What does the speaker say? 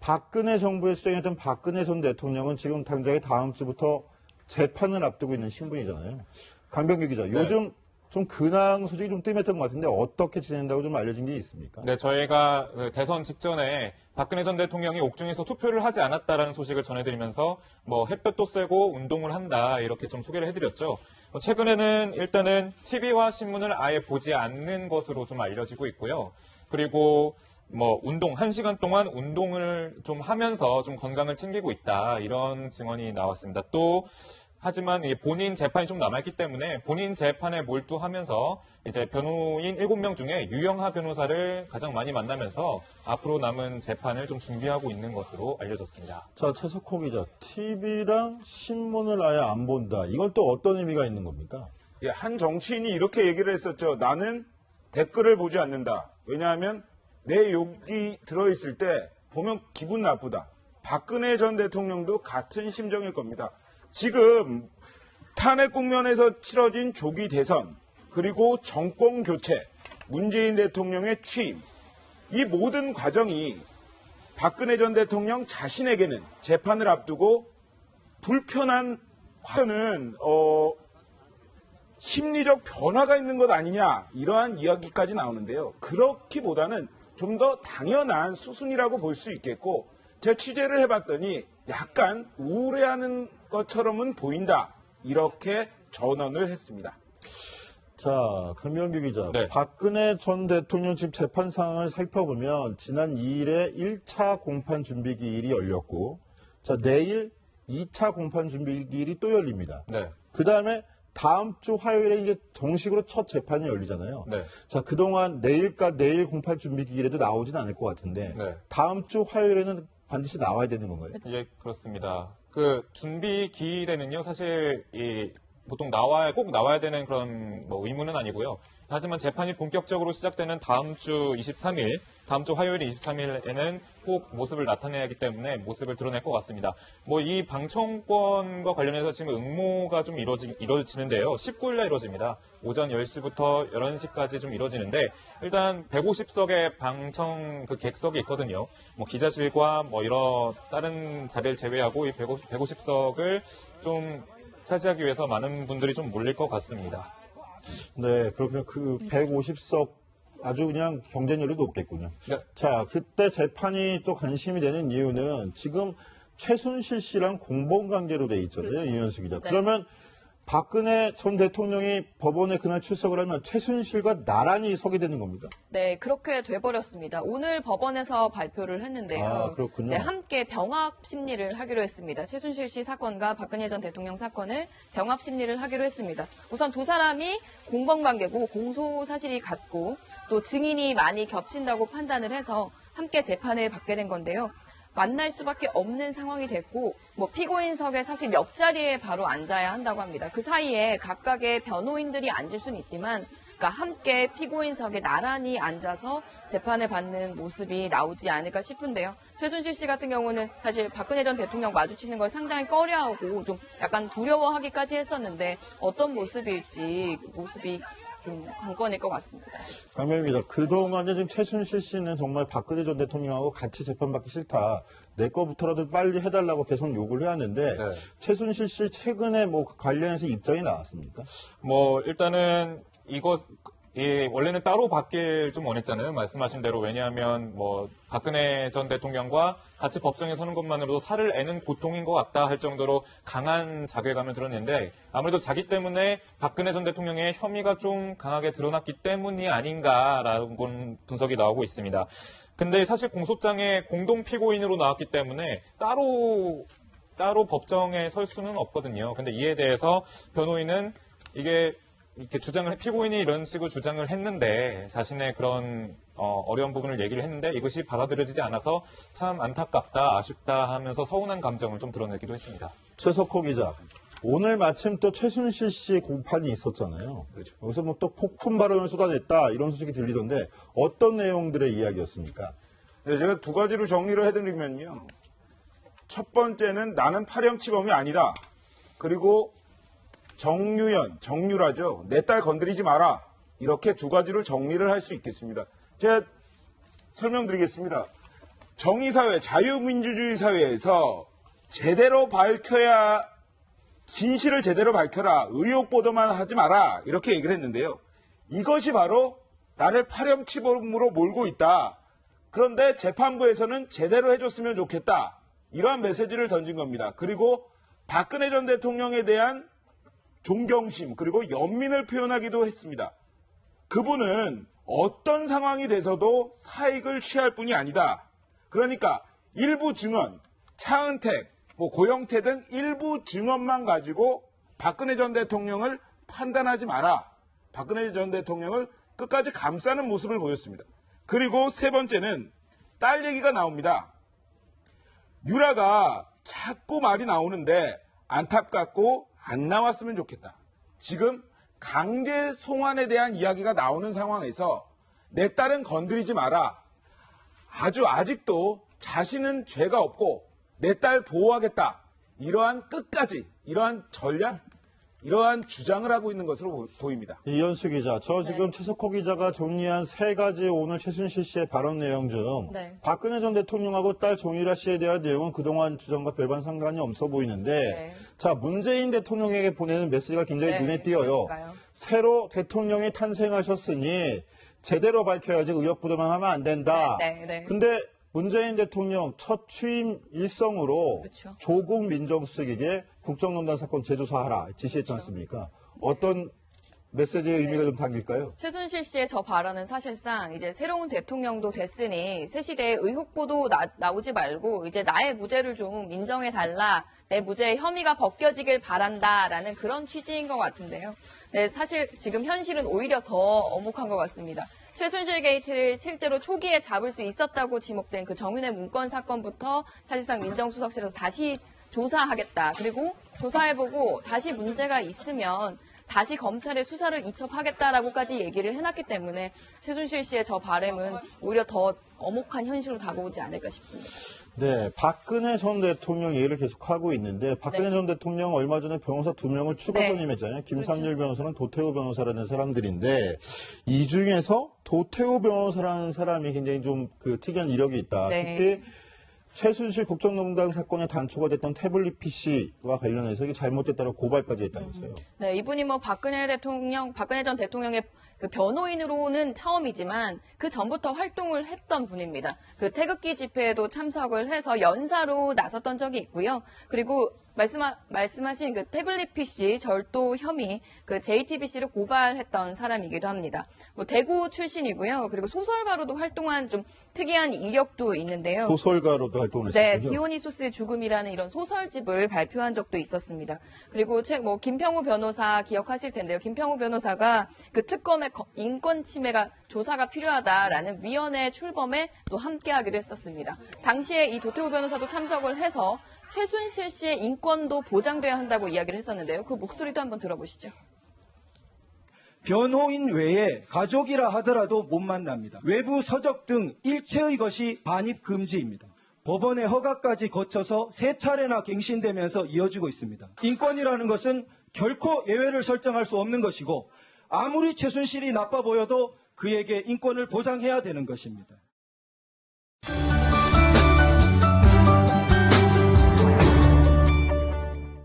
박근혜 정부에 수장했던 박근혜 전 대통령은 지금 당장에 다음 주부터 재판을 앞두고 있는 신분이잖아요. 강병규 기자, 요즘 좀 근황 소식이 좀 뜸했던 것 같은데 어떻게 지낸다고 좀 알려진 게 있습니까? 네, 저희가 대선 직전에 박근혜 전 대통령이 옥중에서 투표를 하지 않았다라는 소식을 전해드리면서 뭐 햇볕도 쐬고 운동을 한다 이렇게 좀 소개를 해드렸죠. 최근에는 일단은 TV와 신문을 아예 보지 않는 것으로 좀 알려지고 있고요. 그리고 뭐 운동, 1시간 동안 운동을 좀 하면서 좀 건강을 챙기고 있다 이런 증언이 나왔습니다. 또 하지만 본인 재판이 좀 남아있기 때문에 본인 재판에 몰두하면서 이제 변호인 7명 중에 유영하 변호사를 가장 많이 만나면서 앞으로 남은 재판을 좀 준비하고 있는 것으로 알려졌습니다. 자, 최석호 기자, TV랑 신문을 아예 안 본다. 이건 또 어떤 의미가 있는 겁니까? 예, 한 정치인이 이렇게 얘기를 했었죠. 나는 댓글을 보지 않는다. 왜냐하면 내 욕이 들어있을 때 보면 기분 나쁘다. 박근혜 전 대통령도 같은 심정일 겁니다. 지금 탄핵 국면에서 치러진 조기 대선, 그리고 정권 교체, 문재인 대통령의 취임, 이 모든 과정이 박근혜 전 대통령 자신에게는 재판을 앞두고 불편한 과정은 심리적 변화가 있는 것 아니냐, 이러한 이야기까지 나오는데요. 그렇기보다는 좀 더 당연한 수순이라고 볼 수 있겠고, 제가 취재를 해봤더니 약간 우울해하는 것처럼은 보인다, 이렇게 전언을 했습니다. 자, 강명규 기자, 네. 박근혜 전 대통령 지금 재판 상황을 살펴보면 지난 2일에 1차 공판 준비 기일이 열렸고, 자, 내일 2차 공판 준비 기일이 또 열립니다. 네. 그 다음에 다음 주 화요일에 이제 정식으로 첫 재판이 열리잖아요. 네. 자, 그동안 내일 공판 준비 기일에도 나오진 않을 것 같은데, 네. 다음 주 화요일에는 반드시 나와야 되는 건가요? 예, 그렇습니다. 준비 기일에는요, 사실, 보통 꼭 나와야 되는 그런 뭐 의무는 아니고요. 하지만 재판이 본격적으로 시작되는 다음 주 화요일 23일에는 꼭 모습을 나타내야 하기 때문에 모습을 드러낼 것 같습니다. 뭐 이 방청권과 관련해서 지금 응모가 좀 이루어지는데요. 19일날 이루어집니다. 오전 10시부터 11시까지 좀 이루어지는데, 일단 150석의 방청 객석이 있거든요. 뭐 기자실과 뭐 여러 다른 자리를 제외하고 이 150석을 좀 차지하기 위해서 많은 분들이 좀 몰릴 것 같습니다. 네, 그렇군요. 그 150석 아주 그냥 경쟁률이 높겠군요. 네. 자, 그때 재판이 또 관심이 되는 이유는 지금 최순실 씨랑 공범관계로 돼 있잖아요, 그렇죠. 이현수 기자. 네. 그러면 박근혜 전 대통령이 법원에 그날 출석을 하면 최순실과 나란히 서게 되는 겁니까? 네, 그렇게 돼버렸습니다. 오늘 법원에서 발표를 했는데요. 아, 그렇군요. 네, 함께 병합 심리를 하기로 했습니다. 최순실 씨 사건과 박근혜 전 대통령 사건을 병합 심리를 하기로 했습니다. 우선 두 사람이 공범관계고 공소 사실이 같고 또 증인이 많이 겹친다고 판단을 해서 함께 재판을 받게 된 건데요. 만날 수밖에 없는 상황이 됐고, 뭐 피고인석에 사실 옆자리에 바로 앉아야 한다고 합니다. 그 사이에 각각의 변호인들이 앉을 수는 있지만, 그러니까 함께 피고인석에 나란히 앉아서 재판을 받는 모습이 나오지 않을까 싶은데요. 최순실 씨 같은 경우는 사실 박근혜 전 대통령 마주치는 걸 상당히 꺼려하고 좀 약간 두려워하기까지 했었는데 어떤 모습일지 모습이 좀 관건일 것 같습니다. 강명입니다. 그동안에 지금 최순실 씨는 정말 박근혜 전 대통령하고 같이 재판받기 싫다. 내 거부터라도 빨리 해달라고 계속 요구를 해왔는데, 네. 최순실 씨 최근에 뭐 관련해서 입장이 나왔습니까? 뭐 일단은 원래는 따로 받길 좀 원했잖아요. 말씀하신 대로. 왜냐하면 뭐 박근혜 전 대통령과 같이 법정에 서는 것만으로도 살을 애는 고통인 것 같다 할 정도로 강한 자괴감을 들었는데, 아무래도 자기 때문에 박근혜 전 대통령의 혐의가 좀 강하게 드러났기 때문이 아닌가라는 분석이 나오고 있습니다. 근데 사실 공소장에 공동 피고인으로 나왔기 때문에 따로 법정에 설 수는 없거든요. 근데 이에 대해서 변호인은 이렇게 피고인이 이런 식으로 주장을 했는데, 자신의 그런 어려운 부분을 얘기를 했는데 이것이 받아들여지지 않아서 참 안타깝다, 아쉽다 하면서 서운한 감정을 좀 드러내기도 했습니다. 최석호 기자, 오늘 마침 또 최순실 씨 공판이 있었잖아요. 그렇죠. 여기서 뭐 또 폭풍 발언을 쏟아냈다 이런 소식이 들리던데 어떤 내용들의 이야기였습니까? 네, 제가 두 가지로 정리를 해드리면요. 첫 번째는 나는 파렴치범이 아니다. 그리고 정유라죠. 내 딸 건드리지 마라. 이렇게 두 가지로 정리를 할 수 있겠습니다. 제가 설명드리겠습니다. 정의사회, 자유민주주의 사회에서 제대로 밝혀야, 진실을 제대로 밝혀라, 의혹 보도만 하지 마라, 이렇게 얘기를 했는데요. 이것이 바로 나를 파렴치범으로 몰고 있다. 그런데 재판부에서는 제대로 해줬으면 좋겠다. 이러한 메시지를 던진 겁니다. 그리고 박근혜 전 대통령에 대한 존경심, 그리고 연민을 표현하기도 했습니다. 그분은 어떤 상황이 돼서도 사익을 취할 뿐이 아니다. 그러니까 일부 증언, 차은택, 고영태 등 일부 증언만 가지고 박근혜 전 대통령을 판단하지 마라. 박근혜 전 대통령을 끝까지 감싸는 모습을 보였습니다. 그리고 세 번째는 딸 얘기가 나옵니다. 유라가 자꾸 말이 나오는데 안타깝고 안 나왔으면 좋겠다. 지금 강제 송환에 대한 이야기가 나오는 상황에서 내 딸은 건드리지 마라. 아직도 자신은 죄가 없고 내 딸 보호하겠다. 이러한 끝까지, 이러한 전략, 이러한 주장을 하고 있는 것으로 보입니다. 이현수 기자, 저 지금 최석호 기자가 정리한 세 가지 오늘 최순실 씨의 발언 내용 중 박근혜 전 대통령하고 딸 정유라 씨에 대한 내용은 그동안 주장과 별반 상관이 없어 보이는데 자, 문재인 대통령에게 보내는 메시지가 굉장히 눈에 띄어요. 그러니까요. 새로 대통령이 탄생하셨으니 제대로 밝혀야지 의혹 보도만 하면 안 된다. 근데 문재인 대통령 첫 취임 일성으로 그렇죠. 조국 민정수석에게 국정농단 사건 재조사하라 지시했지 않습니까? 어떤 메시지의 의미가 좀 담길까요? 최순실 씨의 저 발언은 사실상 이제 새로운 대통령도 됐으니 새 시대에 의혹 보도 나오지 말고 이제 나의 무죄를 좀 인정해 달라. 내 무죄의 혐의가 벗겨지길 바란다라는 그런 취지인 것 같은데요. 네, 사실 지금 현실은 오히려 더 어묵한 것 같습니다. 최순실 게이트를 실제로 초기에 잡을 수 있었다고 지목된 그 정윤회 문건 사건부터 사실상 민정수석실에서 다시 조사하겠다. 그리고 조사해보고 다시 문제가 있으면 다시 검찰에 수사를 이첩하겠다라고까지 얘기를 해놨기 때문에 최순실 씨의 저 바람은 오히려 더 엄혹한 현실로 다가오지 않을까 싶습니다. 네, 박근혜 전 대통령 얘기를 계속하고 있는데 박근혜 전 대통령 얼마 전에 변호사 2명을 추가 선임했잖아요. 김삼열 변호사랑 도태우 변호사라는 사람들인데 이 중에서 도태우 변호사라는 사람이 굉장히 좀 그 특이한 이력이 있다. 특히 최순실 국정농단 사건의 단초가 됐던 태블릿 PC와 관련해서 이게 잘못됐다고 고발까지 했다면서요. 네, 이분이 박근혜 전 대통령의 그 변호인으로는 처음이지만 그 전부터 활동을 했던 분입니다. 그 태극기 집회에도 참석을 해서 연사로 나섰던 적이 있고요. 그리고 말씀하신 그 태블릿 PC 절도 혐의, 그 JTBC를 고발했던 사람이기도 합니다. 대구 출신이고요. 그리고 소설가로도 활동한 좀 특이한 이력도 있는데요. 소설가로도 활동을 했었군요. 네, 디오니소스의 죽음이라는 이런 소설집을 발표한 적도 있었습니다. 그리고 김평우 변호사 기억하실 텐데요. 김평우 변호사가 그 특검의 인권 침해가 조사가 필요하다라는 위원회 출범에 또 함께하기도 했었습니다. 당시에 이 도태우 변호사도 참석을 해서 최순실 씨의 인권도 보장돼야 한다고 이야기를 했었는데요. 그 목소리도 한번 들어보시죠. 변호인 외에 가족이라 하더라도 못 만납니다. 외부 서적 등 일체의 것이 반입 금지입니다. 법원의 허가까지 거쳐서 3차례나 갱신되면서 이어지고 있습니다. 인권이라는 것은 결코 예외를 설정할 수 없는 것이고 아무리 최순실이 나빠 보여도 그에게 인권을 보장해야 되는 것입니다.